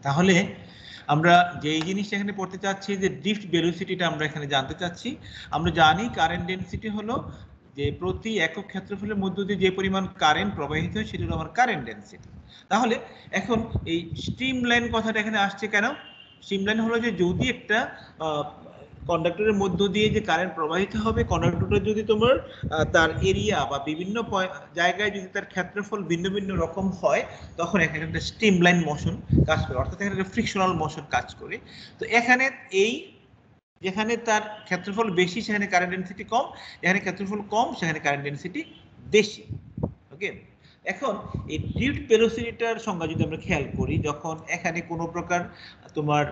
তাহলে আমরা যেই জিনিসটা এখানে পড়তে চাচ্ছি যে ড্রিফট ভেলোসিটিটা আমরা এখানে জানতে চাচ্ছি। আমরা জানি কারেন্ট ডেনসিটি হলো যে প্রতি একক ক্ষেত্রফলের মধ্য দিয়ে যে পরিমাণ কারেন্ট প্রবাহিত হয় সেটা হলো আমার কারেন্ট ডেনসিটি। তাহলে এখন এই স্ট্রিমলাইন কথাটা এখানে আসছে কেন? স্ট্রিমলাইন হলো যে যদি একটা কন্ডাক্টরের মধ্য দিয়ে যে কারেন্ট প্রবাহিত হবে, কন্ডাক্টরটা যদি তোমার তার এরিয়া বা বিভিন্ন জায়গায় যদি তার ক্ষেত্রফল ভিন্ন ভিন্ন রকম হয়, তখন এখানে একটা স্ট্রিমলাইন মোশন কাজ করে, অর্থাৎ এখানে একটা ফ্রিকশনাল মোশন কাজ করে। তো এখানে এই যেখানে তার ক্ষেত্রফল বেশি সেখানে কারেন্ট ডেনসিটি কম, যেখানে ক্ষেত্রফল কম সেখানে কারেন্ট ডেনসিটি বেশি। ওকে, এখন এই ড্রিফট ভেলোসিটিটার সংজ্ঞা যদি আমরা খেয়াল করি, যখন এখানে কোনো প্রকার তোমার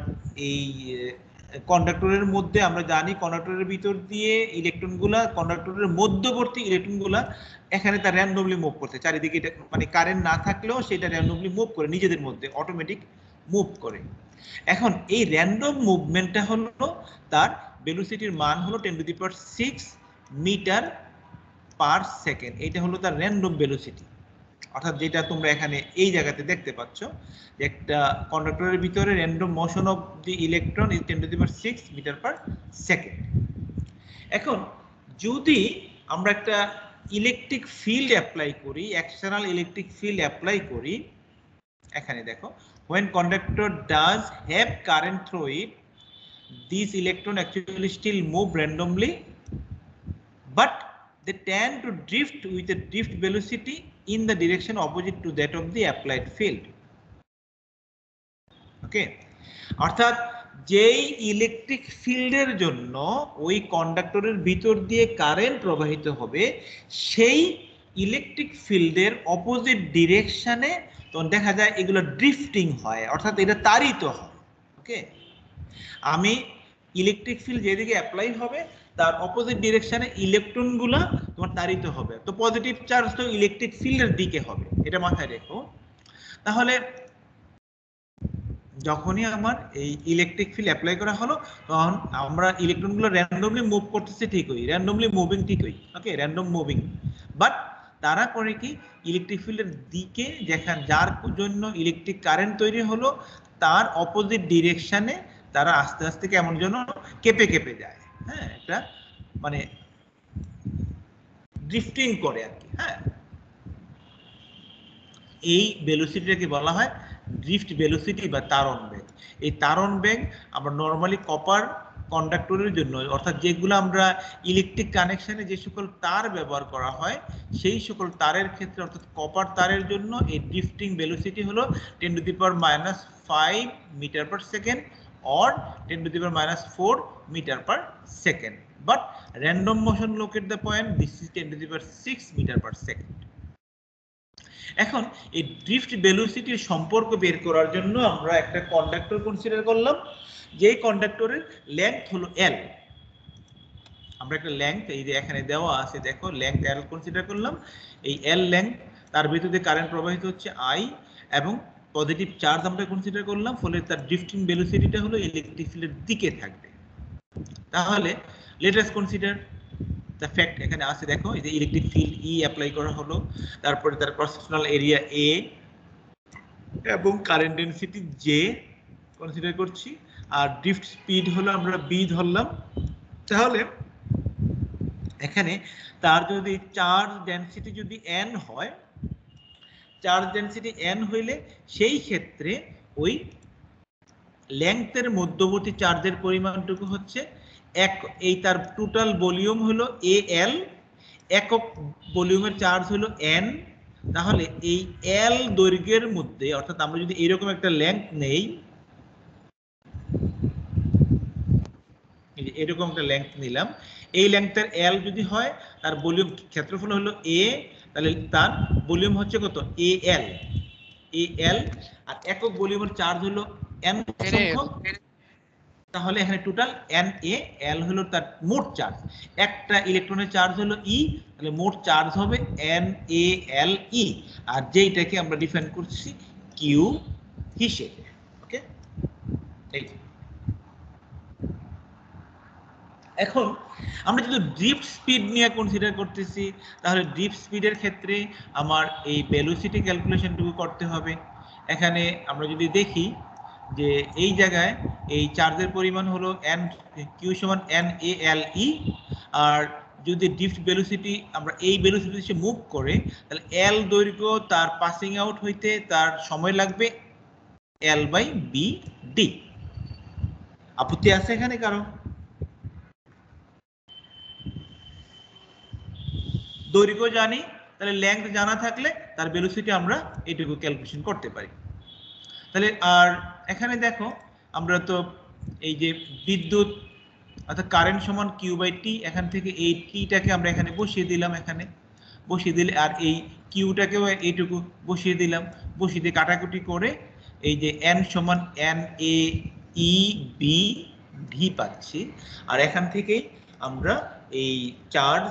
এই কন্ডাক্টরের মধ্যে, আমরা জানি কন্ডাক্টরের ভিতর দিয়ে ইলেকট্রনগুলা, কন্ডাক্টরের মধ্যবর্তী ইলেকট্রনগুলা এখানে তার র্যান্ডমলি মুভ করতে, চারিদিকে এটা মানে কারেন্ট না থাকলেও সেটা র্যান্ডমলি মুভ করে, নিজেদের মধ্যে অটোমেটিক মুভ করে। এখন এই র্যান্ডম মুভমেন্টটা হলো তার ভেলোসিটির মান হলো 10⁶ মিটার পার সেকেন্ড। এটা হলো তার র্যান্ডম ভেলোসিটি, অর্থাৎ যেটা তোমরা এখানে এই জায়গাতে দেখতে পাচ্ছ, একটা কন্ডাক্টরের ভিতরে random motion of the electron is 10⁶ metre per second. এখন যদি আমরা একটা ইলেকট্রিক ফিল্ড অ্যাপ্লাই করি, এক্সটার্নাল ইলেকট্রিক ফিল্ড অ্যাপ্লাই করি, এখানে দেখো, when conductor does have current through it, these electron actually still move randomly, but they tend to drift with a drift velocity in the direction opposite to that of the applied field. Okay, অর্থাৎ যেই electric ফিল্ডের জন্য ওই কন্ডাক্টরের ভিতর দিয়ে current প্রবাহিত হবে, সেই ইলেকট্রিক ফিল্ডের অপোজিট ডিরেকশনে তখন দেখা যায় এগুলো ড্রিফটিং হয়, অর্থাৎ এটা তাড়িত হয়। ওকে, আমি ইলেকট্রিক ফিল্ড যেদিকে অ্যাপ্লাই হবে তার অপোজিট ডিরেকশনে ইলেকট্রনগুলো তোমার তাড়িত হবে, তো পজিটিভ চার্জ তো ইলেকট্রিক ফিল্ডের দিকে হবে, এটা মাথায় রেখো। তাহলে যখনই আমার এই ইলেকট্রিক ফিল্ড অ্যাপ্লাই করা হলো, তখন আমরা ইলেকট্রনগুলো র্যান্ডমলি মুভ করতেছে ঠিকই, র্যান্ডমলি মুভিং ঠিকই, ওকে, র্যান্ডম মুভিং, বাট তারা করে কি ইলেকট্রিক ফিল্ডের দিকে, যেখানে যার জন্য ইলেকট্রিক কারেন্ট তৈরি হলো তার অপোজিট ডিরেকশনে তারা আস্তে আস্তে কেমন যেন কেঁপে কেঁপে যায়। হ্যাঁ, এটা মানে ড্রিফটিং করে আর কি। হ্যাঁ, এই ভেলোসিটিটাকে বলা হয় ড্রিফট ভেলোসিটি বা তারণ বেগ। এই তারণ বেগ আমরা নরমালি কপার কন্ডাক্টরের জন্য, অর্থাৎ যেগুলো আমরা ইলেকট্রিক কানেকশনে যে সকল তার ব্যবহার করা হয় সেই সকল তারের ক্ষেত্রে, অর্থাৎ কপার তারের জন্য এই ড্রিফটিং ভেলোসিটি হলো 10⁻⁵ metre per second or 10⁻⁴ metre per second, but random motion locate the point, this is 10⁶ metre per second. এখন এই ড্রিফট ভেলোসিটির সম্পর্ক বের করার জন্য আমরা একটা কন্ডাক্টর কনসিডার করলাম, যেই কন্ডাক্টরের লেন্থ হলো L। আমরা একটা লেন্থ এই যে এখানে দেওয়া আছে, দেখো লেন্থ L কনসিডার করলাম। এই L লেন্থ, তার ভিতরে কারেন্ট প্রবাহিত হচ্ছে I, এবং পজিটিভ চার্জ আমরা কনসিডার করলাম, ফলে তার ড্রিফটিং ভেলোসিটিটা হলো ইলেকট্রিক ফিল্ডের দিকে থাকবে। তাহলে let us consider the fact, এখানে আছে দেখো, এই যে ইলেকট্রিক ফিল্ড E অ্যাপ্লাই করা হলো, তারপরে তার ক্রস সেকশনাল এরিয়া A এবং কারেন্ট ডেনসিটি J কনসিডার করছি, আর ড্রিফট স্পিড হলো আমরা B ধরলাম। তাহলে এখানে তার যদি চার্জ ডেনসিটি যদি n হয়, চার্জ ডেনসিটি n হইলে সেই ক্ষেত্রে ওই লেংথের মধ্যবর্তী চার্জের পরিমাণটুকু হচ্ছে এই তার টোটাল ভলিউম হলো AL, একক ভলিউমের চার্জ হলো n। তাহলে এই L দৈর্ঘ্যের মধ্যে, অর্থাৎ আমরা যদি এরকম একটা লেংথ নেই, এরকম একটা লেংথ নিলাম, এই লেংথের L যদি হয়, তার ভলিউম ক্ষেত্রফল হলো A, তাহলে তার ভলিউম হচ্ছে কত AL, আর একক ভলিউমের চার্জ হলো n সংখ্যক। তাহলে এখানে টোটাল Na, L হলো তার মোট চার্জ, একটা ইলেকট্রনের চার্জ হলো E, তাহলে মোট চার্জ হবে NaLe, আর যেইটাকে আমরা ডিফাইন করছি Q হিসেবে। ওকে, এই এখন আমরা যদি ড্রিফট স্পিড নিয়ে কনসিডার করতেছি, তাহলে ড্রিফট স্পিডের ক্ষেত্রে আমার এই ভেলোসিটি ক্যালকুলেশনটুকু করতে হবে। এখানে আমরা যদি দেখি, যে এই জায়গায় এই চার্জের পরিমাণ হলো n q সমান NaLe, আর যদি ড্রিফট ভেলোসিটি আমরা এই ভেলোসিটি সে মুভ করে তাহলে l দৈর্ঘ্য তার পাসিং আউট হইতে তার সময় লাগবে L/BD। আপত্তি আছে এখানে কারো? দৈর্ঘ্য জানি, তাহলে লেংথ জানা থাকলে তার ভেলোসিটি আমরা এইটুকু ক্যালকুলেশন করতে পারি। তাহলে আর এখানে দেখো আমরা তো এই যে বিদ্যুৎ অর্থাৎ কারেন্ট সমান Q/T, এখান থেকে এই টিটাকে আমরা এখানে বসিয়ে দিলাম, এখানে বসিয়ে দিলে আর এই কিউটাকেও এইটুকু বসিয়ে দিলাম, বসিয়ে দিয়ে কাটাকুটি করে এই যে n সমান NaEBD পাচ্ছি। আর এখান থেকেই আমরা এই চার্জ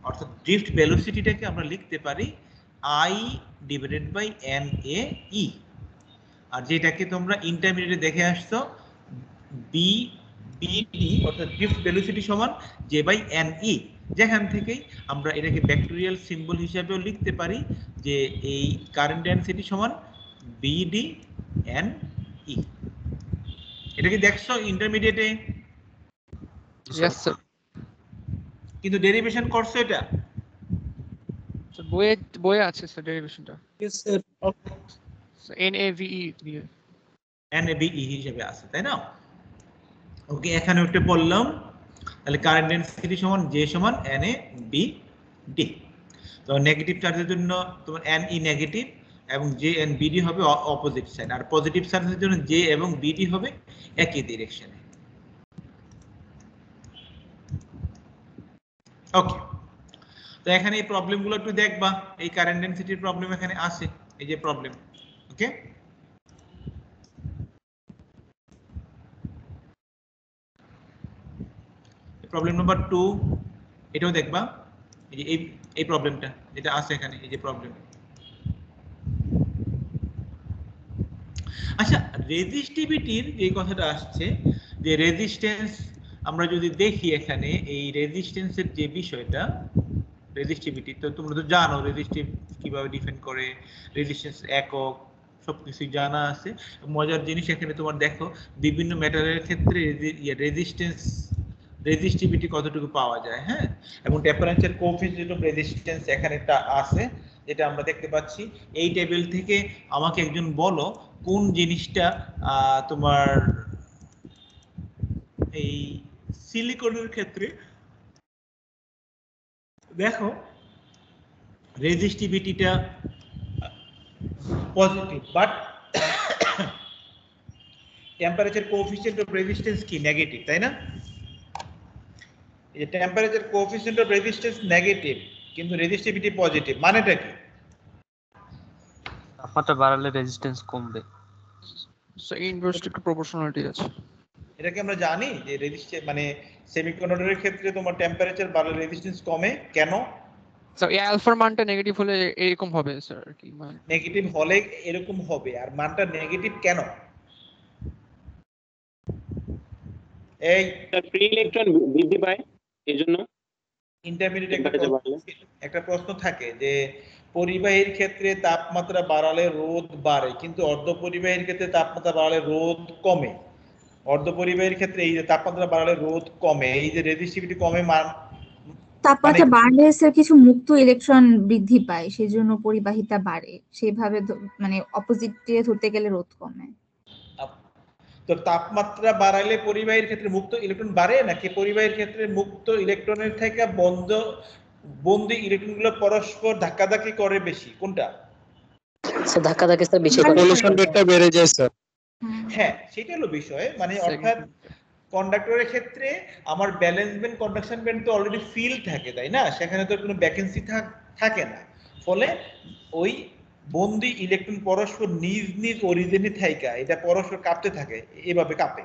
অর্থাৎ ড্রিফট ভেলোসিটিটাকে আমরা লিখতে পারি I/NaE, আর যেটাকে তোমরা ইন্টারমিডিয়েটে দেখে আসছো BD অর্থাৎ ড্রিফট ভেলোসিটি সমান J/NE, যেখান থেকেই আমরা এটাকে ভেক্টরিয়াল সিম্বল হিসাবেও লিখতে পারি যে এই কারেন্ট ডেনসিটি সমান BD/NE। এটা কি দেখছো ইন্টারমিডিয়েটে? Yes sir. কিন্তু ডেরিভেশন করছো এটা? স্যার বইয়ে আছে স্যার ডেরিভেশনটা। Yes, sir. NaVe দিয়ে NaVe হিসেবে আছে, তাই না? ওকে, এখানে উঠে পড়লাম। তাহলে কারেন্ট ডেনসিটি সমান J সমান NaBD। তো নেগেটিভ চার্জের জন্য তোমার Ne নেগেটিভ এবং J and BD হবে অপোজিট সাইড, আর পজিটিভ চার্জের জন্য J এবং BD হবে একই ডিরেকশনে। ওকে, তো এখানে এই প্রবলেমগুলো একটু দেখবা, এই কারেন্ট ডেনসিটির প্রবলেম এখানে আছে, এই যে প্রবলেম। ওকে, প্রবলেম নাম্বার 2 এটাও দেখবা, এই যে এই প্রবলেমটা যেটা আছে এখানে, এই যে প্রবলেম। আচ্ছা, রেজিস্টিভিটির যে কথাটা আসছে, যে রেজিস্ট্যান্স আমরা যদি দেখি এখানে এই রেজিস্ট্যান্সের যে বিষয়টা, রেজিস্টিভিটি তো তোমরা তো জানো রেজিস্টিভ কিভাবে ডিফাইন করে, রেজিস্ট্যান্স একক সবকিছু জানা আছে। মজার জিনিস এখানে তোমার দেখো বিভিন্ন মেটালের ক্ষেত্রে রেজিস্ট্যান্স রেজিস্টিভিটি কতটুকু পাওয়া যায়, হ্যাঁ, এবং টেম্পারেচার কোএফিসিয়েন্ট অফ রেজিস্ট্যান্স এখানে একটা আছে যেটা আমরা দেখতে পাচ্ছি। এই টেবিল থেকে আমাকে একজন বলো কোন জিনিসটা তোমার এই সিলিকনের ক্ষেত্রে দেখো রেজিস্টিভিটিটা positive, but temperature coefficient of resistance কি নেগেটিভ, তাই না? এই temperature coefficient of resistance negative কিন্তু রেজিস্টিভিটি পজিটিভ, মানেটা কি? তাপমাত্রা বাড়ালে রেজিস্ট্যান্স কমবে। সো ইনভার্সলি একটু প্রপোর্শনালিটি আছে। এটাকে আমরা জানি যে রেজিস্ট্যান্স মানে সেমিকন্ডাক্টরের ক্ষেত্রে তোমার টেম্পারেচার বাড়লে রেজিস্ট্যান্স কমে কেন? স্যার এই আলফার মানটা নেগেটিভ হলে এরকম হবে স্যার কি মানে নেগেটিভ হলে এরকম হবে, আর মানটা নেগেটিভ কেন? এই ফ্রি ইলেকট্রন বৃদ্ধি পায় এজন্য ইন্টারমিডিয়েট একটা প্রশ্ন থাকে যে পরিবাহীর ক্ষেত্রে তাপমাত্রা বাড়ালে রোধ বাড়ে কিন্তু অর্ধপরিবাহীর ক্ষেত্রে তাপমাত্রা বাড়ালে রোধ কমে। অর্ধপরিবাহীর ক্ষেত্রে এই যে তাপমাত্রা বাড়ালে রোধ কমে, এই যে রেজিস্টিভিটি কমে তাপমাত্রা বাড়লে স্যার কিছু মুক্ত ইলেকট্রন বৃদ্ধি পায়, সেজন্য পরিবাহিতা বাড়ে, সেভাবে মানে অপোজিট দিয়ে ধরতে গেলে রোধ কমে। তো তাপমাত্রা বাড়ালে পরিবাহীর ক্ষেত্রে মুক্ত ইলেকট্রন বাড়ে নাকি পরিবাহীর ক্ষেত্রে মুক্ত ইলেকট্রনের থেকে বন্ধী ইলেকট্রনগুলো পরস্পর ধাক্কাধাক্কি করে বেশি, কোনটা? স্যার ধাক্কাধাক্কি স্যার বেশি করে। পলিউশন রেটটা বেড়ে যায় স্যার। হ্যাঁ, সেটা হলো বিষয়, মানে অর্থাৎ কন্ডাক্টরের ক্ষেত্রে আমার ব্যালেন্স ব্যান্ড কন্ডাকশন ব্যান্ড তো অলরেডি ফিল থাকে, তাই না? সেখানে তো কোনো ভ্যাকেন্সি থাকে না, ফলে ওই বন্দি ইলেকট্রন পরস্পর নিজ নিজ অরিজিনে থাইকা এটা পরস্পর কাঁপতে থাকে, এভাবে কাঁপে,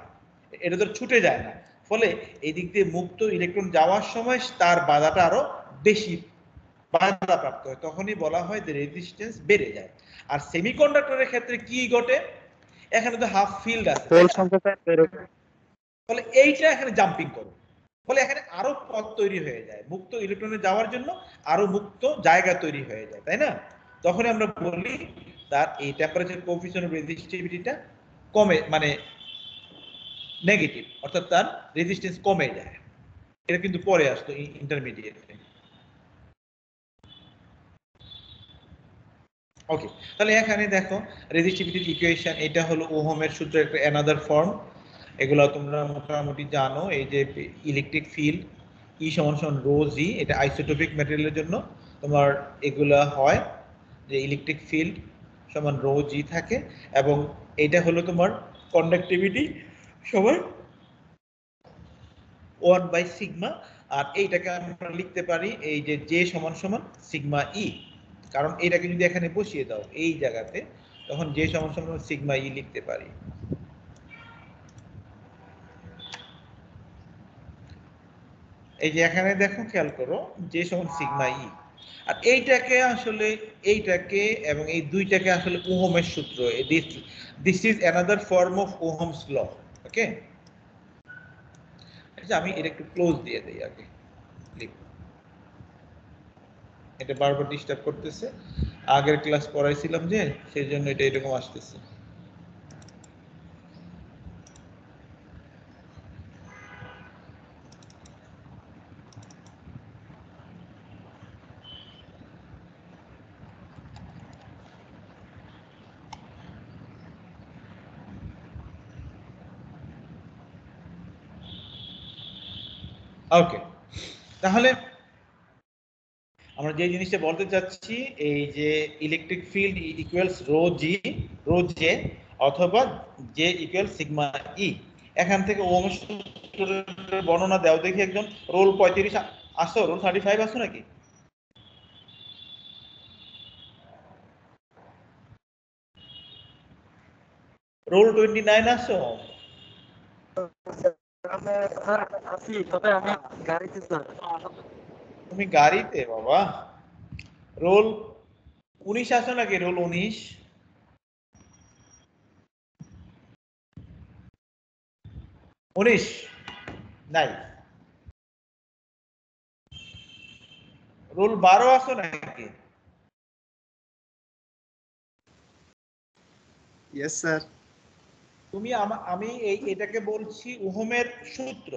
এটা তো ছুটে যায় না, ফলে এই দিক দিয়ে মুক্ত ইলেকট্রন যাওয়ার সময় তার বাধাটা আরো বেশি বাধাপ্রাপ্ত হয়, তখনই বলা হয় যে রেজিস্ট্যান্স বেড়ে যায়। আর সেমিকন্ডাক্টরের ক্ষেত্রে কি ঘটে, এখানে তো হাফ ফিল্ড আছে, ফলে এইটা এখানে জাম্পিং করো, ফলে এখানে আরো পথ তৈরি হয়ে যায়, মুক্ত ইলেকট্রনে যাওয়ার জন্য আরো মুক্ত জায়গা তৈরি হয়ে যায়, তাই না? তখন আমরা বলি তার এই টেম্পারেচার কোএফিসিয়েন্ট অফ রেজিস্টিভিটিটা কমে মানে নেগেটিভ, অর্থাৎ তার রেজিস্ট্যান্স কমে যায়। এটা কিন্তু পরে আসতো ইন্টারমিডিয়েটে। ওকে, তাহলে এখানে দেখো রেজিস্টিভিটির ইকুয়েশন, এটা হলো ওহমের সূত্রের একটা অ্যানাদার ফর্ম। এগুলো তোমরা মোটামুটি জানো। এই যে ইলেকট্রিক ফিল্ড ই সমান সমান রো জি, এটা আইসোটোপিক ম্যাটেরিয়ালের জন্য তোমার এগুলা হয় যে ইলেকট্রিক ফিল্ড সমান রো জি থাকে, এবং এটা হলো তোমার কন্ডাক্টিভিটি সমান 1/σ। আর এইটাকে আমরা লিখতে পারি এই যে জে সমান সমান সিগমা ই, কারণ এটাকে যদি এখানে বসিয়ে দাও এই জায়গাতে, তখন জে সমান সমান সিগমা ই লিখতে পারি। এই যে এখানে দেখো, খেয়াল করো, জে সমান সিগমা ই। আর এইটাকে এবং এই দুইটাকে আসলে ওহমের সূত্র। This is another form of Ohm's law. Okay, আচ্ছা আমি এটা একটু ক্লোজ দিয়ে দেই আগে, এটা বারবার ডিস্টার্ব করতেছে। আগের ক্লাস পড়াইছিলাম যে, সেই জন্য এটা এরকম আসতেছে। ওকে, তাহলে আমরা যে জিনিসটা বলতে চাচ্ছি, এই যে electric field equals rho J অথবা জে ইকুয়াল সিগমা ই। এখান থেকে ওহমের সূত্রের বর্ণনা দাও দেখি একজন। রোল 35 আসো, রোল 35 আসো নাকি? রোল 29 আসো? তুমি গাড়িতে বাবা। রোল 19 আসো নাকি? রোল 19 নাই? রোল 12 আসো নাকি? Yes sir. তুমি আমি এটাকে বলছি ওহমের সূত্র।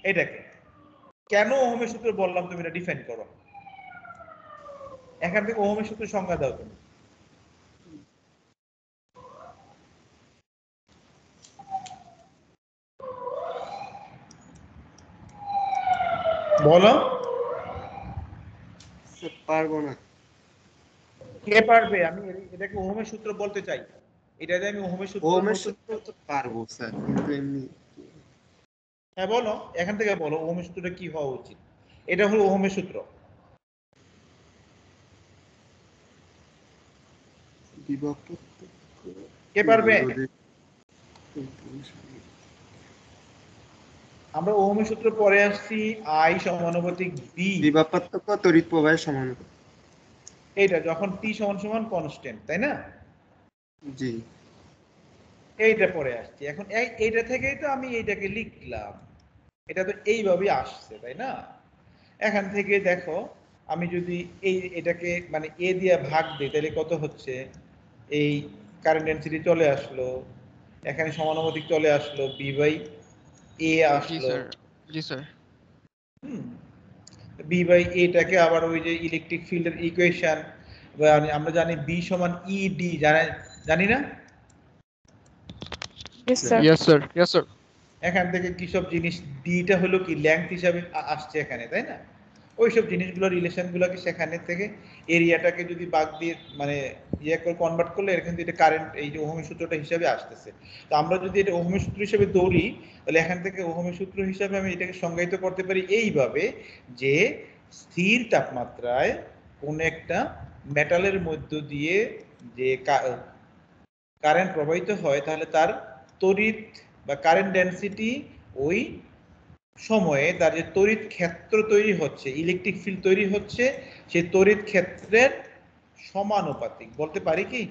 এটাকে কেন ওহমের সূত্র বললাম, তুমি এটা ডিফাইন করো। এখান থেকে ওহমের সূত্রের সংজ্ঞা দাও তুমি। বলো। পারবো না। কে পারবে? আমি এটাকে ওহমের সূত্র বলতে চাই। এটাতে আমি ওহমের সূত্র। ওহমের সূত্র তো পারবো স্যার, কিন্তু এমনি। হ্যাঁ বলো, এখান থেকে বলো ওহমের সূত্রটা কি হওয়া উচিত। এটা হলো ওহমের সূত্র। বিভব কে পারবে? আমরা ওহমের সূত্র পরে আসছি, আই সমানুপাতিক বি। বিভব পার্থক্য তড়িৎ প্রবাহের সমানুপাতিক। এইটা যখন টি সমান সমান কনস্ট্যান্ট, তাই না? জি। এইটা পরে আসছে। এখন এইটা থেকেই তো আমি এইটাকে লিখলাম। এটা তো এইভাবেই আসছে, তাই না? এখান থেকে দেখো, আমি যদি এটাকে মানে এ দিয়ে ভাগ দিই, তাহলে কত হচ্ছে? এই কারেন্ট ডেনসিটি চলে আসলো, এখানে সমানুপাতিক চলে আসলো, বি বাই এ জি আসলো। স্যার, জি স্যার। বি বাই এটাকে আবার ওই যে ইলেকট্রিক ফিল্ডের ইকুয়েশন, আমরা জানি বি সমান ই ডি, জানি না? Yes sir, yes sir. এখান থেকে কি সব জিনিস, ডিটা হলো কি লেংথ হিসাবে আসছে এখানে, তাই না? ওইসব জিনিসগুলো রিলেশনগুলোকে সেখানে থেকে এরিয়াটাকে যদি বাদ দিয়ে মানে ইয়ে করে কনভার্ট করলে এখান থেকে এটা কারেন্ট, এই যে ওহমের সূত্রটা হিসাবে আসতেছে। তো আমরা যদি এটা ওহমের সূত্র হিসেবে দৌড়ি, তাহলে এখান থেকে ওহমের সূত্র হিসাবে আমি এটাকে সংজ্ঞায়িত করতে পারি এইভাবে যে স্থির তাপমাত্রায় কোন একটা মেটালের মধ্য দিয়ে যে কারেন্ট প্রবাহিত হয়, তাহলে তার তড়িৎ বা কারেন্ট ডেনসিটি ওই সময়ে তার যে তড়িৎ ক্ষেত্র তৈরি হচ্ছে, ইলেকট্রিক ফিল্ড তৈরি হচ্ছে, সেই তড়িৎ ক্ষেত্রের সমানুপাতিক। বলতে পারি কি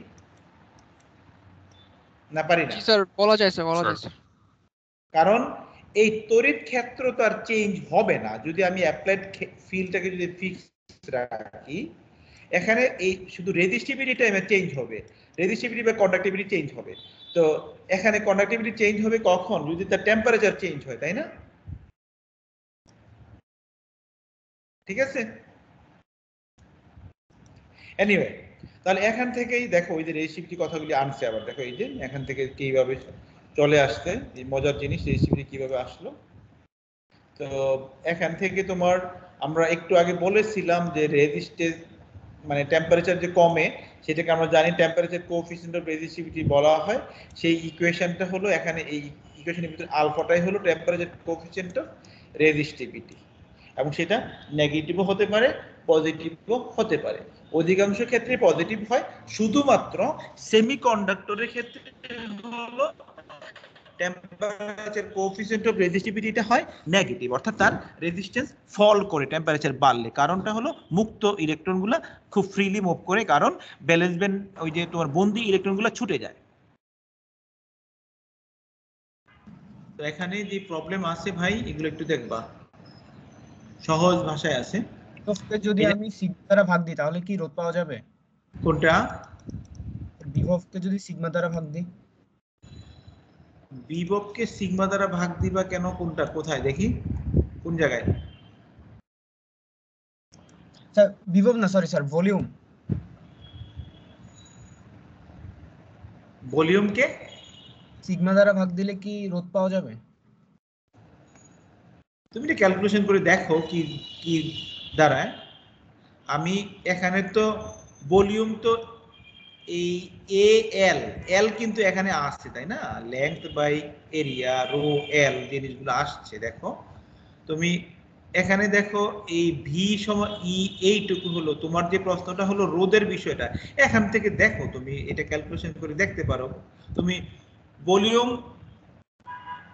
না পারি না? জি স্যার, বলা যায় স্যার, বলা যায় স্যার। কারণ এই তড়িৎ ক্ষেত্র তো আর চেঞ্জ হবে না যদি আমি অ্যাপ্লাইড ফিল্ডটাকে যদি ফিক্সড রাখি। এখানে এই শুধু রেজিস্টিভিটিটা চেঞ্জ হবে, রেজিস্টিভিটি বা কন্ডাক্টিভিটি চেঞ্জ হবে। তো এখানে কন্ডাক্টিভিটি চেঞ্জ হবে কখন? যদি তার টেম্পারেচার চেঞ্জ হয়, তাই না? ঠিক আছে, এনিওয়ে তাহলে এখান থেকেই দেখো ওই যে রেসিপিটি কথাগুলি আনছে, আবার দেখো এই যে এখান থেকে কিভাবে চলে আসছে, এই মজার জিনিস রেসিপিটি কিভাবে আসলো। তো এখান থেকে তোমার আমরা একটু আগে বলেছিলাম যে রেজিস্ট্যান্স মানে টেম্পারেচার যে কমে সেটাকে আমরা জানি টেম্পারেচার কোএফিসিয়েন্ট অফ রেজিস্টিভিটি বলা হয়। সেই ইকুয়েশনটা হলো এখানে, এই ইকুয়েশনের ভিতরে আলফাটাই হলো টেম্পারেচার কোএফিসিয়েন্ট অফ রেজিস্টিভিটি, এবং সেটা নেগেটিভও হতে পারে পজিটিভও হতে পারে। অধিকাংশ ক্ষেত্রে পজিটিভ হয়, শুধুমাত্র সেমিকন্ডাক্টরের ক্ষেত্রে হলো টেম্পারেচার কোএফিসিয়েন্ট অফ রেজিস্টিভিটিটা হয় নেগেটিভ, অর্থাৎ তার রেজিস্ট্যান্স ফল করে টেম্পারেচার বাড়লে। কারণটা হলো মুক্ত ইলেকট্রনগুলো খুব ফ্রিলি মুভ করে, কারণ ব্যালেন্স ব্যান্ড ওই যে তোমার বন্দি ইলেকট্রনগুলো ছুটে যায়। তো এখানে যে প্রবলেম আছে ভাই এগুলো একটু দেখবা, সহজ ভাষায় আছে। যদি আমি সিগমা দ্বারা ভাগ দিই তাহলে কি রোধ পাওয়া যাবে? কোনটা? বিভবকে যদি সিগমা দ্বারা ভাগ দিই। বিভবকে সিগমা দ্বারা ভাগ দিবা কেন? কোনটা, কোথায় দেখি, কোন জায়গায়? স্যার বিভব না, সরি স্যার, ভলিউম। ভলিউমকে সিগমা দ্বারা ভাগ দিলে কি রোধ পাওয়া যাবে? তুমি এটা ক্যালকুলেশন করে দেখো কি কি দাঁড়ায়। আমি এখানে তো ভলিউম তো এই এ এল এল কিন্তু এখানে আসছে, তাই না? Length by area rho l জিনিসগুলো আসছে। দেখো তুমি এখানে দেখো এই ভি সমান ই, এইটুকু হলো তোমার যে প্রশ্নটা হলো রোধের বিষয়টা। এখান থেকে দেখো তুমি এটা ক্যালকুলেশন করে দেখতে পারো। তুমি ভলিউম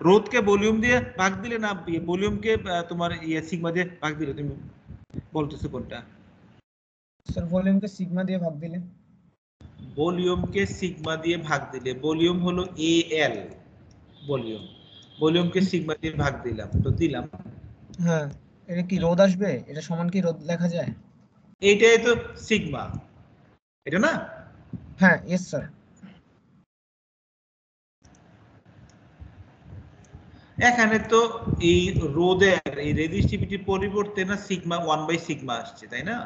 রোধকে ভলিউম দিয়ে ভাগ দিলে না ভলিউমকে তোমার ইয়ে সিগমা দিয়ে ভাগ দিলে, তুমি বলতেছো কোনটা? স্যার ভলিউমকে সিগমা দিয়ে ভাগ দিলে। ভলিউমকে সিগমা দিয়ে ভাগ দিলে, ভলিউম হলো এ এল ভলিউম, ভলিউমকে সিগমা দিয়ে ভাগ দিলাম, তো দিলাম। হ্যাঁ, এটা কি রোধ আসবে? এটা সমান কি রোধ লেখা যায়? এইটাই তো সিগমা, এটা না? হ্যাঁ, ইয়েস স্যার। এখানে তো এই রোধের এই রেজিস্টিভিটির পরিবর্তে না সিগমা 1 বাই সিগমা আসছে, তাই না?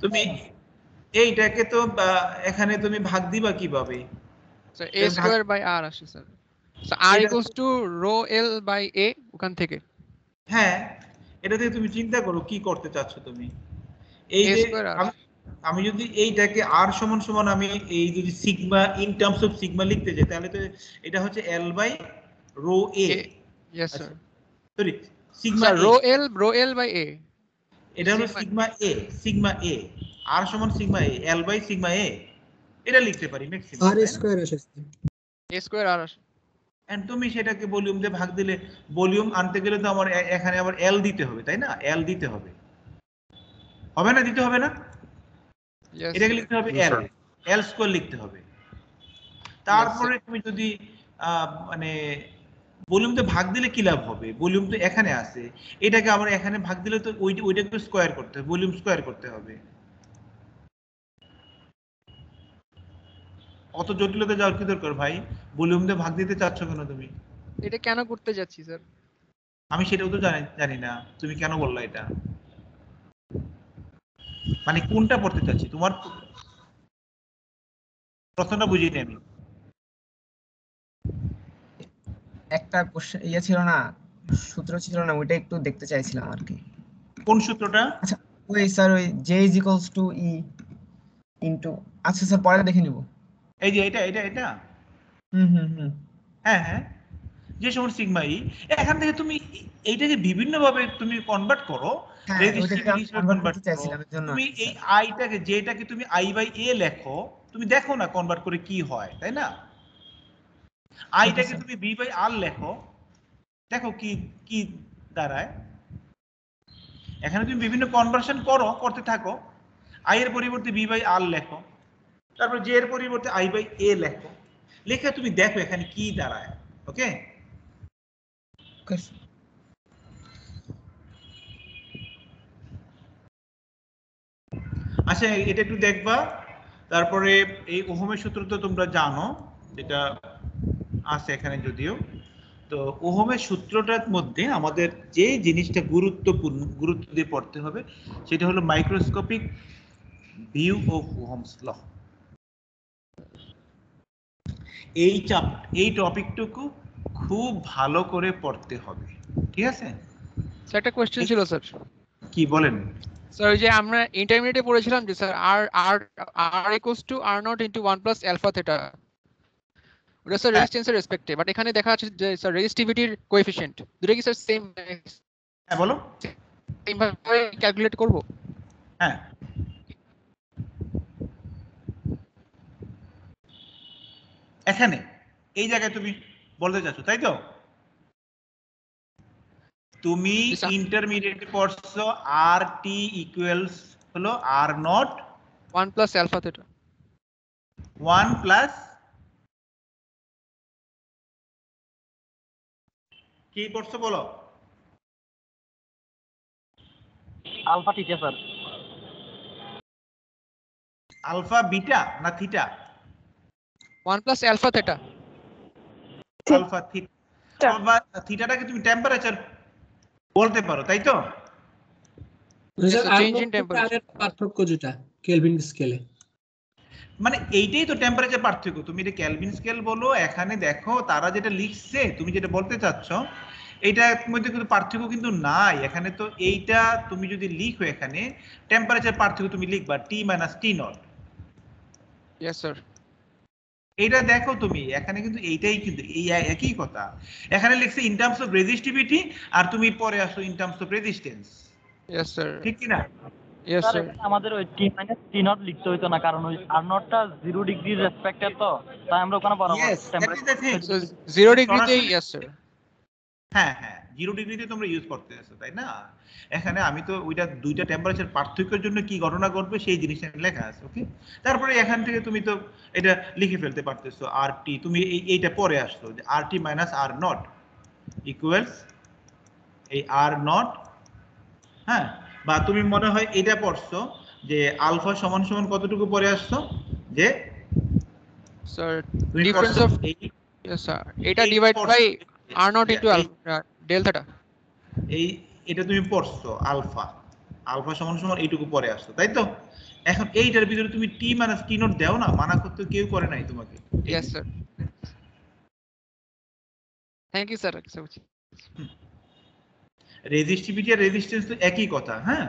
তুমি এইটাকে তো এখানে তুমি ভাগ দিবা কিভাবে? Sir a square by r আসে sir. So r equals to rho l by a ওখান থেকে। হ্যাঁ, এটা থেকে তুমি চিন্তা করো কি করতে চাচ্ছ তুমি। এই a যে স্কয়ার r। আমি যদি এইটাকে r সমান সমান আমি এই যদি sigma in terms of sigma লিখতে যাই, তাহলে তো এটা হচ্ছে l by rho a। Yes sir. Sorry, sigma sir rho l by a। এটা হলো sigma a, sigma a, r সমান sigma a, l by sigma a, এটা লিখতে পারি ম্যাক্সিমাম। r স্কয়ার আসে a স্কয়ার r আসে। এন্ড তুমি সেটাকে ভলিউম দিয়ে ভাগ দিলে, ভলিউম আনতে গেলে তো আমার এখানে আবার l দিতে হবে, তাই না? l দিতে হবে, হবে না? দিতে হবে না? এটাকে লিখতে হবে l, l স্কয়ার লিখতে হবে। তারপরে তুমি যদি মানে ভলিউম দিয়ে ভাগ দিলে কি লাভ হবে? ভলিউম তো এখানে আছে, এটাকে আবার এখানে ভাগ দিলে তো ওইটাকে স্কয়ার করতে হবে, ভলিউম স্কয়ার করতে হবে। অত জটিলতা যাওয়ার কি দরকার ভাই? ভলিউম দিয়ে ভাগ দিতে চাচ্ছ কেন তুমি? এটা কেন করতে যাচ্ছি স্যার? আমি সেটাও তো জানি না, তুমি কেন বললা এটা? মানে কোনটা পড়তে চাচ্ছি তোমার প্রশ্নটা বুঝিনি আমি। একটা কোশ্চেন ইয়ে ছিল না, সূত্র ছিল না, ওইটা একটু দেখতে চাইছিলাম আর কি। কোন সূত্রটা? আচ্ছা ওই স্যার ওই j = e ইনটু, আচ্ছা স্যার পরে দেখে নিব। এই যে এটা এটা এটা হুম। হ্যাঁ হ্যাঁ, যে সমান সিগমা ই। এখান থেকে তুমি এইটাকে বিভিন্ন ভাবে তুমি কনভার্ট করো, হ্যাঁ, রেজিস্টিভিটি হিসেবে কনভার্ট করো। চাইছিলাম এর জন্য। তুমি এই আইটাকে যেটাকে তুমি i বাই a লেখো, তুমি দেখো না কনভার্ট করে কি হয়, তাই না? আইটাকে তুমি b বাই r লেখো, দেখো কি কি দাঁড়ায়। এখানে তুমি বিভিন্ন কনভার্সন করতে থাকো। i এর পরিবর্তে b বাই r লেখো, তারপর j এর পরিবর্তে i বাই a লেখো, লেখে তুমি দেখো এখানে কি দাঁড়ায়। ওকে, আচ্ছা এটা একটু দেখবা। তারপরে এই ওহমের সূত্র তো তোমরা জানো, যেটা আছে এখানে যদিও। তো ওহমের সূত্রটার মধ্যে আমাদের যে জিনিসটা গুরুত্ব দিয়ে পড়তে হবে সেটা হলো মাইক্রোস্কোপিক ভিউ অফ ওহমস ল। এই টপিকটুকু খুব ভালো করে পড়তে হবে, ঠিক আছে? স্যার একটা কোশ্চেন ছিল স্যার। কি বলেন? স্যার ওই যে আমরা ইন্টারমিডিয়েটে পড়েছিলাম যে sir r equals to r0 into 1 plus alpha theta, ওটা স্যার রেজিস্ট্যান্সের রেসপেক্টে, বাট এখানে দেখা যাচ্ছে যে স্যার রেজিস্টিভিটির কোএফিশিয়েন্ট দুটো কি স্যার সেম হ্যাঁ বলো। ভাবে ক্যালকুলেট করব? হ্যাঁ, এখানে এই জায়গায় তুমি বলতে চাচ্ছ, তাই তো? তুমি ইন্টারমিডিয়েটে পড়ছো আর টি ইকুয়ালস হলো R naught 1 plus alpha theta 1 plus কি পড়ছো বলো? Alpha theta sir. Alpha beta না theta? 1 plus alpha theta. Alpha theta. Alpha থিটাটাকে তুমি টেম্পারেচার বলতে পারো, তাই তো? চেঞ্জ ইন টেম্পারেচার পার্থক্য যেটা কেলভিন স্কেলে, মানে এইটাই তো টেম্পারেচার পার্থক্য। তুমি এটা কেলভিন স্কেল বলো, এখানে দেখো তারা যেটা লিখছে, তুমি যেটা বলতে চাচ্ছ এইটার মধ্যে কিন্তু পার্থক্য কিন্তু নাই। এখানে তো এইটা তুমি যদি লিখো, এখানে টেম্পারেচার পার্থক্য তুমি লিখবা T minus T naught. Yes sir. এইটা দেখো তুমি, এখানে কিন্তু এইটাই কিন্তু এই একই কথা। এখানে লিখছে ইন টার্মস অফ রেজিস্টিভিটি, আর তুমি পরে আসো in terms of resistance. Yes sir. ঠিক কি না? Yes sir. আমাদের ওই টি মাইনাস টি নট লিখতে হইতো না, কারণ ওই আর নটটা 0 ডিগ্রির রেসপেক্টে, তো তাই আমরা ওখানে বরাবর Yes, that is the thing. 0 ডিগ্রিতে ইয়েস স্যার। হ্যাঁ হ্যাঁ, 0 ডিগ্রিতে তোমরা ইউজ করতে আসো, তাই না? এখানে আমি তো ওইটা দুইটা টেম্পারেচার পার্থক্যের জন্য কি গণনা করবে সেই জিনিসটা লেখা আছে, ওকে? তারপরে এখান থেকে তুমি তো এটা লিখে ফেলতে পারতেছো আর টি, তুমি এইটা পরে আসছো যে আর টি মাইনাস আর নট ইকুয়ালস এই আর নট, হ্যাঁ? বা তুমি মনে হয় এটা পড়ছো যে আলফা সমান সমান কতটুকু পরে আসছো যে sir difference of yes sir, এটা divide by r0 into alpha ডেল্টাটা। এটা তুমি পড়ছো আলফা সমান সমান এইটুকু পরে আসছো, তাই তো? এখন এইটার ভিতরে তুমি টি মাইনাস টি নট দাও না, মানা করতে কেউ করে নাই তোমাকে। Yes sir. Thank you sir. Resistivity আর রেজিস্ট্যান্স তো একই কথা, হ্যাঁ?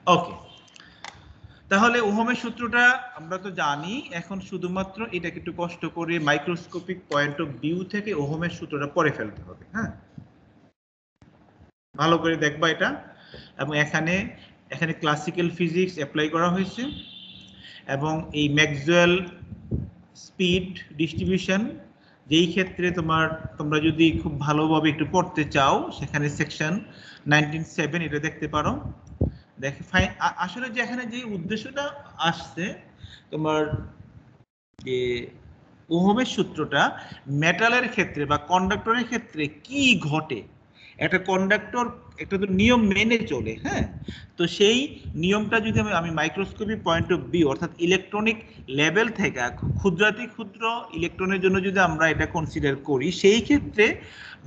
ওকে, তাহলে ওহমের সূত্রটা আমরা তো জানি। এখন শুধুমাত্র এটাকে একটু কষ্ট করে মাইক্রোস্কোপিক পয়েন্ট অফ ভিউ থেকে ওহমের সূত্রটা পড়ে ফেলতে হবে, হ্যাঁ? ভালো করে দেখবা এটা। এবং এখানে ক্লাসিক্যাল ফিজিক্স অ্যাপ্লাই করা হয়েছে, এবং এই ম্যাক্সওয়েল স্পিড ডিস্ট্রিবিউশন, যেই ক্ষেত্রে তোমরা যদি খুব ভালোভাবে একটু পড়তে চাও, সেখানে সেকশন 19.7 এটা দেখতে পারো। আসলে যে এখানে যে উদ্দেশ্যটা আসছে তোমার, যে ওহমের সূত্রটা মেটালের ক্ষেত্রে বা কন্ডাক্টরের ক্ষেত্রে কি ঘটে, একটা কন্ডাক্টর একটা তো নিয়ম মেনে চলে, হ্যাঁ? তো সেই নিয়মটা যদি আমি মাইক্রোস্কোপিক পয়েন্ট অফ ভিউ অর্থাৎ ইলেকট্রনিক লেভেল থেকে ক্ষুদ্রাতি ক্ষুদ্র ইলেকট্রনের জন্য যদি আমরা এটা কনসিডার করি, সেই ক্ষেত্রে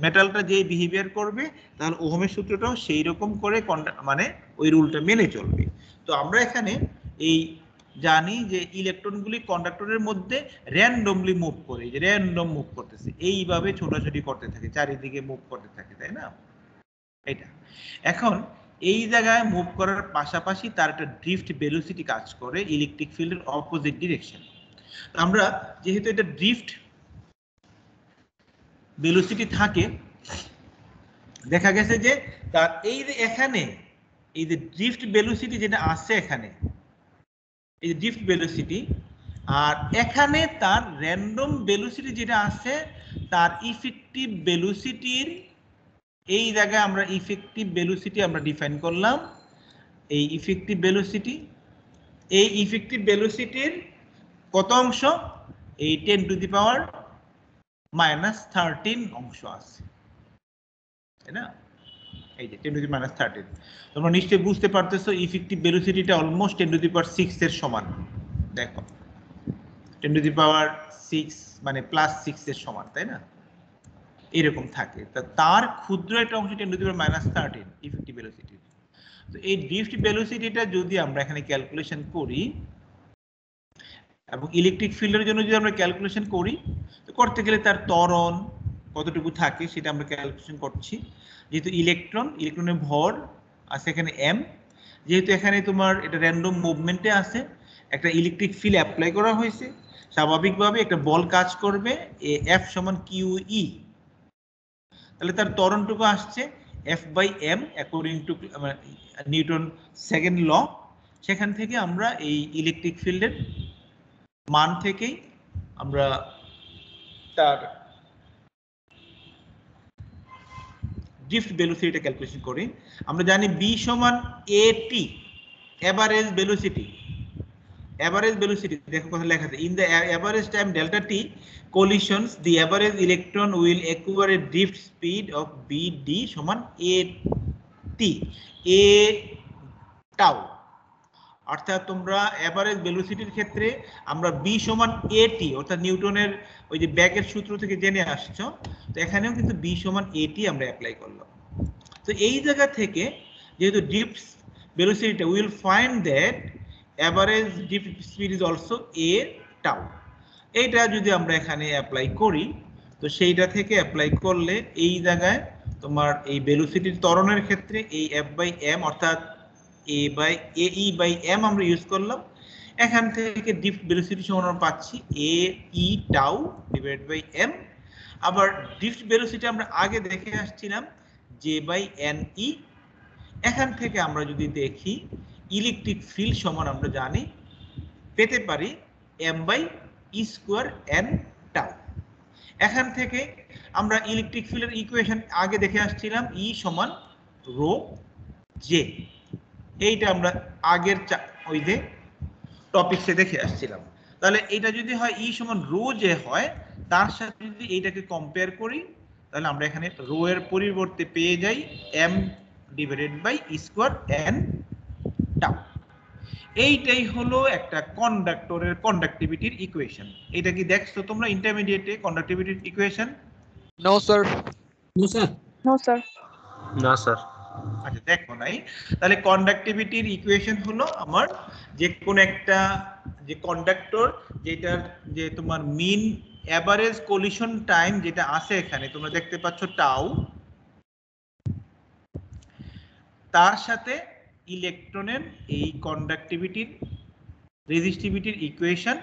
মেটালটা যে বিহেভিয়ার করবে, তাহলে ওহমের সূত্রটাও সেই রকম করে মানে ওই রুলটা মেনে চলবে। তো আমরা এখানে এই জানি যে ইলেকট্রনগুলি কন্ডাক্টরের মধ্যে র্যান্ডমলি মুভ করে, যে র্যান্ডম মুভ করতেছে, এইভাবে ছোটাছুটি করতে থাকে, চারিদিকে মুভ করতে থাকে, তাই না? এটা এখন এই জায়গায় মুভ করার পাশাপাশি তার একটা ড্রিফট ভেলোসিটি কাজ করে ইলেকট্রিক ফিল্ডের অপোজিট ডিরেকশন। আমরা যেহেতু এটা ড্রিফট ভেলোসিটি থাকে, দেখা গেছে যে তার এই যে এখানে এই যে ড্রিফট ভেলোসিটি যেটা আছে এখানে, এই যে ড্রিফট ভেলোসিটি, আর এখানে তার র্যান্ডম ভেলোসিটি যেটা আছে, তার ইফেক্টিভ ভেলোসিটির এই জায়গায় আমরা ইফেক্টিভ ভেলোসিটি আমরা ডিফাইন করলাম। এই ইফেক্টিভ ভেলোসিটির কত অংশ? এই 10⁻⁻13 অংশ আছে, তাই না? এই যে 10 টু দি মাইনাস 13। তোমরা নিশ্চয়ই বুঝতে পারতেছো ইফেক্টিভ ভেলোসিটিটা অলমোস্ট 10 টু দি পাওয়ার 6 এর সমান। দেখো 10 টু দি পাওয়ার 6 মানে প্লাস 6 এর সমান, তাই না? এরকম থাকে। তার ক্ষুদ্র একটা অংশ 10 to the power minus 13 effective velocity. তো এই ড্রিফট ভেলোসিটিটা যদি আমরা এখানে ক্যালকুলেশন করি এবং ইলেকট্রিক ফিল্ডের জন্য যদি আমরা ক্যালকুলেশন করি, তো করতে গেলে তার ত্বরণ কতটুকু থাকে সেটা আমরা ক্যালকুলেশন করছি। যেহেতু ইলেকট্রনের ভর আছে এখানে m, যেহেতু এখানে তোমার এটা র্যান্ডম মুভমেন্টে আছে, একটা ইলেকট্রিক ফিল্ড অ্যাপ্লাই করা হয়েছে, স্বাভাবিকভাবে একটা বল কাজ করবে F সমান QE। তাহলে তার ত্বরণটুকু আসছে F/m according to Newton second law. সেখান থেকে আমরা এই ইলেকট্রিক ফিল্ডের মান থেকেই আমরা তার ড্রিফট ভেলোসিটিটা ক্যালকুলেশন করি। আমরা জানি B সমান AT, average velocity. Average velocity দেখো কথা লেখা আছে, in the average time delta t collisions the average electron will acquire a drift speed of BD সমান AT, a tau। অর্থাৎ তোমরা এভারেজ ভেলোসিটির ক্ষেত্রে আমরা B সমান AT অর্থাৎ নিউটনের ওই যে ব্যাকের সূত্র থেকে জেনে আসছো, তো এখানেও কিন্তু B সমান AT আমরা অ্যাপ্লাই করলাম। তো এই জায়গা থেকে যেহেতু ড্রিফট ভেলোসিটিটা will find that average drift speed is also a tau। এইটা যদি আমরা এখানে অ্যাপ্লাই করি, তো সেইটা থেকে অ্যাপ্লাই করলে এই জায়গায় তোমার এই ভেলোসিটির ত্বরণের ক্ষেত্রে এই F/m অর্থাৎ AE/m আমরা ইউজ করলাম। এখান থেকে ড্রিফট ভেলোসিটি সমান আমরা পাচ্ছি AE tau divided by m। আবার ড্রিফট ভেলোসিটি আমরা আগে দেখে আসছিলাম J/NE। এখান থেকে আমরা যদি দেখি ইলেকট্রিক ফিল্ড সমান আমরা জানি পেতে পারি m/e²n tau। এখান থেকে আমরা ইলেকট্রিক ফিল্ডের ইকুয়েশন আগে দেখে আসছিলাম E সমান রো জে। এইটা আমরা আগের ওই যে টপিকসে দেখে আসছিলাম। তাহলে এটা যদি হয় E সমান রো জে হয়, তার সাথে যদি এইটাকে কম্পেয়ার করি, তাহলে আমরা এখানে রো এর পরিবর্তে পেয়ে যাই m divided by e²n tau। এইটাই হলো একটা কন্ডাক্টরের কন্ডাক্টিভিটির ইকুয়েশন। এটা কি দেখছো তোমরা ইন্টারমিডিয়েটে কন্ডাক্টিভিটির equation? No sir. No sir. No sir. না স্যার। আচ্ছা দেখো নাই, তাহলে কন্ডাক্টিভিটির ইকুয়েশন হলো আমার যে কোন একটা যে কন্ডাক্টর যেটার যে তোমার মিন এভারেজ কলিশন টাইম যেটা আছে এখানে তোমরা দেখতে পাচ্ছ টাউ, তার সাথে ইলেকট্রনের এই কন্ডাক্টিভিটির রেজিস্টিভিটির ইকুয়েশন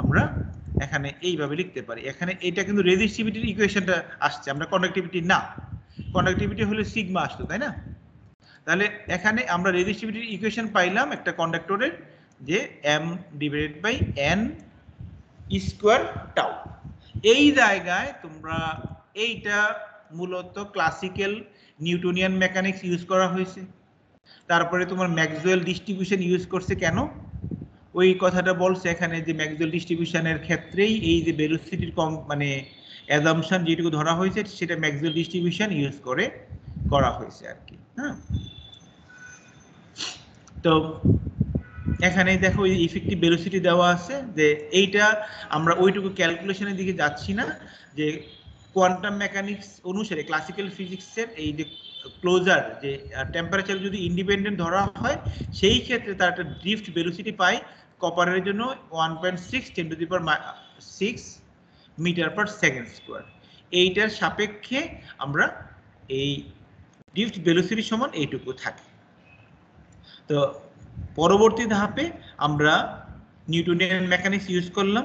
আমরা এখানে এইভাবে লিখতে পারি। এখানে এটা কিন্তু রেজিস্টিভিটির ইকুয়েশনটা আসছে, আমরা কন্ডাক্টিভিটি না, কন্ডাক্টিভিটি হলে সিগমা আসতো, তাই না? তাহলে এখানে আমরা রেজিস্টিভিটির ইকুয়েশন পাইলাম একটা কন্ডাক্টরের যে m divided by n square tau. এই জায়গায় তোমরা এইটা মূলত ক্লাসিক্যাল নিউটনিয়ান মেকানিক্স ইউজ করা হয়েছে। তারপরে তোমার ম্যাক্সওয়েল ডিস্ট্রিবিউশন ইউজ করছে। কেন ওই কথাটা বলছে এখানে যে ম্যাক্সওয়েল ডিস্ট্রিবিউশনের ক্ষেত্রেই এই যে ভেলোসিটির কম মানে অ্যাজাম্পশন যেটুকু ধরা হয়েছে সেটা ম্যাক্সওয়েল ডিস্ট্রিবিউশন ইউজ করে করা হয়েছে আর কি। হ্যাঁ, তো এখানে দেখো ইফেক্টিভ ভেলোসিটি দেওয়া আছে, যে এইটা আমরা ওইটুকু ক্যালকুলেশনের দিকে যাচ্ছি না, যে কোয়ান্টাম মেকানিক্স অনুসারে ক্লাসিক্যাল ফিজিক্সের এই যে ক্লোজার যে টেম্পারেচার যদি ইন্ডিপেন্ডেন্ট ধরা হয় সেই ক্ষেত্রে তার একটা ড্রিফট ভেলোসিটি পায় কপারের জন্য 1.6 × 10⁶ মিটার পার সেকেন্ড স্কয়ার। এইটার সাপেক্ষে আমরা এই ড্রিফট ভেলোসিটি সমান এইটুকু থাকে। তো পরবর্তী ধাপে আমরা নিউটনিয়ান মেকানিক্স ইউজ করলাম,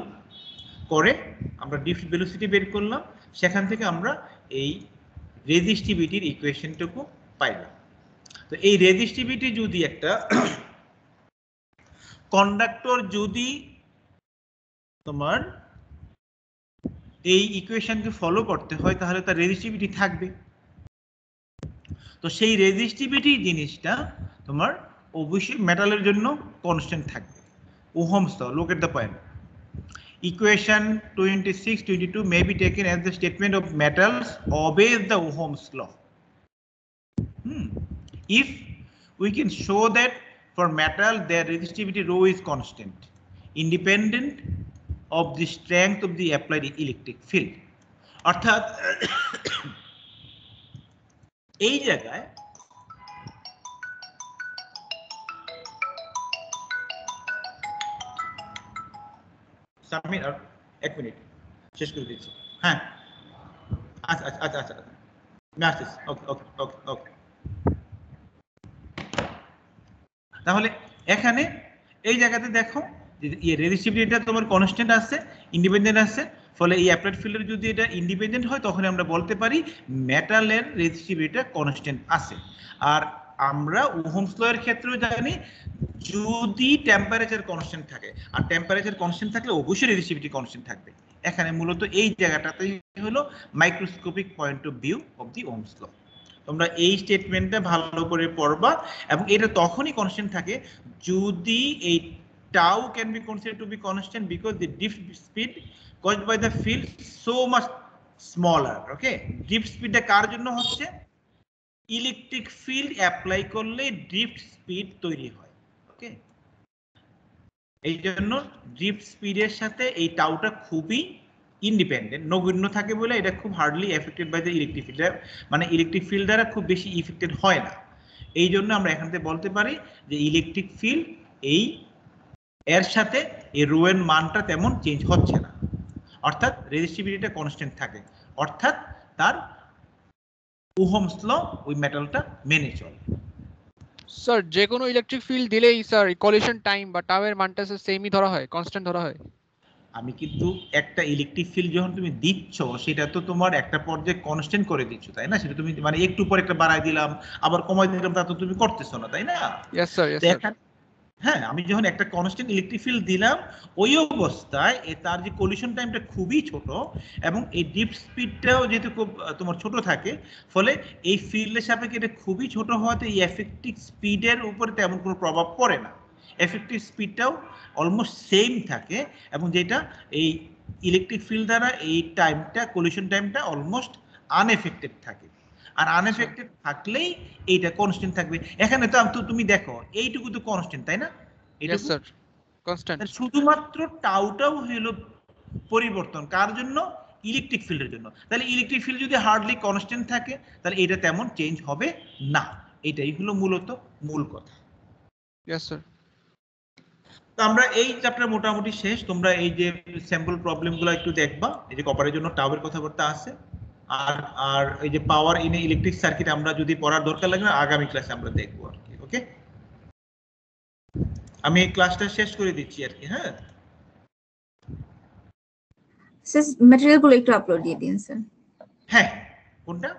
করে আমরা ড্রিফট ভেলোসিটি বের করলাম, সেখান থেকে আমরা এই রেজিস্টিভিটির ইকুয়েশনটুকু পাইলাম। তো এই রেজিস্টিভিটি যদি একটা কন্ডাক্টর যদি তোমার এই ইকুয়েশনকে ফলো করতে হয় তাহলে তার রেজিস্টিভিটি থাকবে। তো সেই রেজিস্টিভিটি জিনিসটা তোমার অবশ্যই মেটালের জন্য কনস্ট্যান্ট থাকবে। Ohm's law, look at the point. Equation 26-22 may be taken as the statement of metals obeys the Ohm's law. if we can show that for metal their resistivity rho is constant independent of the strength of the applied electric field. অর্থাৎ এই জায়গায় submit আর 1 minute শেষ করে দিচ্ছি। হ্যাঁ আচ্ছা আচ্ছা আচ্ছা আচ্ছা ম্যাসেজ ওকে ওকে ওকে ওকে। তাহলে এখানে এই জায়গাতে দেখো যে রেজিস্টিভিটিটা তোমার কনস্ট্যান্ট আছে, ইন্ডিপেন্ডেন্ট আছে, ফলে এই অ্যাপ্লাইড ফিল্ডের যদি এটা ইন্ডিপেন্ডেন্ট হয় তখন আমরা বলতে পারি মেটালের রেজিস্টিভিটিটা কনস্ট্যান্ট আছে। আর আমরা ওহমস ল এর ক্ষেত্রেও জানি যদি টেম্পারেচার কনস্ট্যান্ট থাকে, আর টেম্পারেচার কনস্ট্যান্ট থাকলে অবশ্যই রেজিস্টিভিটি কনস্ট্যান্ট থাকবে। এখানে মূলত এই জায়গাটাতেই হলো microscopic point of view of the Ohm's law. তোমরা এই স্টেটমেন্টটা ভালো করে পড়বা, এবং এটা তখনই কনস্ট্যান্ট থাকে যদি এই tau can be considered to be constant because the drift speed caused by the field so much smaller. Okay, drift speed টা কার জন্য হচ্ছে? ইলেকট্রিক ফিল্ড অ্যাপ্লাই করলে ড্রিফট স্পিড তৈরি হয়। ওকে, এই জন্য ড্রিফট স্পিডের সাথে এই টাউটা খুবই ইন্ডিপেন্ডেন্ট, নগণ্য থাকে বলে এটা খুব hardly affected by the electric field, মানে ইলেকট্রিক ফিল্ড দ্বারা খুব বেশি ইফেক্টেড হয় না। এই জন্য আমরা এখান থেকে বলতে পারি যে ইলেকট্রিক ফিল্ড এই এর সাথে এই রো এর মানটা তেমন চেঞ্জ হচ্ছে না, অর্থাৎ রেজিস্টিভিটিটা কনস্ট্যান্ট থাকে, অর্থাৎ তার ওহমস ল ওই মেটালটা মেনে চলে। স্যার যে কোনো ইলেকট্রিক ফিল্ড দিলেই স্যার কলিশন টাইম বা টাউ এর মানটা সেমই ধরা হয়, কনস্ট্যান্ট ধরা হয়? আমি কিন্তু একটা ইলেকট্রিক ফিল্ড যখন তুমি দিচ্ছ সেটা তো তোমার একটা পর্যায়ে কনস্ট্যান্ট করে দিচ্ছ, তাই না? সেটা তুমি মানে একটু পর একটা বাড়াই দিলাম আবার কমাই দিলাম, তা তো তুমি করতেছো না, তাই না? Yes sir, yes sir. হ্যাঁ, আমি যখন একটা কনস্ট্যান্ট ইলেকট্রিক ফিল্ড দিলাম ওই অবস্থায় তার যে কলিশন টাইমটা খুবই ছোট এবং এই ড্রিফট স্পিডটাও যেহেতু খুব তোমার ছোট থাকে, ফলে এই ফিল্ডের সাপেক্ষে এটা খুবই ছোট হওয়াতে এই এফেক্টিভ স্পিডের উপরে তেমন কোনো প্রভাব পড়ে না। এফেক্টিভ স্পিডটাও অলমোস্ট সেম থাকে, এবং যেটা এই ইলেকট্রিক ফিল্ড দ্বারা এই টাইমটা কলিশন টাইমটা অলমোস্ট আনএফেক্টেড থাকে। আর আনএফেক্টেড থাকলেই এইটা কনস্ট্যান্ট থাকবে। এখানে তো তুমি দেখো এইটুকু তো কনস্ট্যান্ট, তাই না? Yes sir, constant. শুধুমাত্র টাউটাও হলো পরিবর্তন কার জন্য? ইলেকট্রিক ফিল্ডের জন্য। তাহলে ইলেকট্রিক ফিল্ড যদি হার্ডলি কনস্ট্যান্ট থাকে তাহলে এটা তেমন চেঞ্জ হবে না। এটাই হলো মূলত মূল কথা। Yes sir. তো আমরা এই চ্যাপ্টার মোটামুটি শেষ। তোমরা এই যে স্যাম্পল প্রবলেমগুলো একটু দেখবা, এই যে কপারের জন্য টাউয়ের কথাবার্তা আছে, আর এই যে পাওয়ার ইন ইলেকট্রিক সার্কিট আমরা যদি পড়ার দরকার লাগে না আগামী ক্লাসে আমরা দেখবো আর কি। ওকে, আমি এই ক্লাসটা শেষ করে দিচ্ছি আর কি। হ্যাঁ স্যার ম্যাটেরিয়ালগুলো একটু আপলোড দিয়ে দিন স্যার। হ্যাঁ, কোনটা?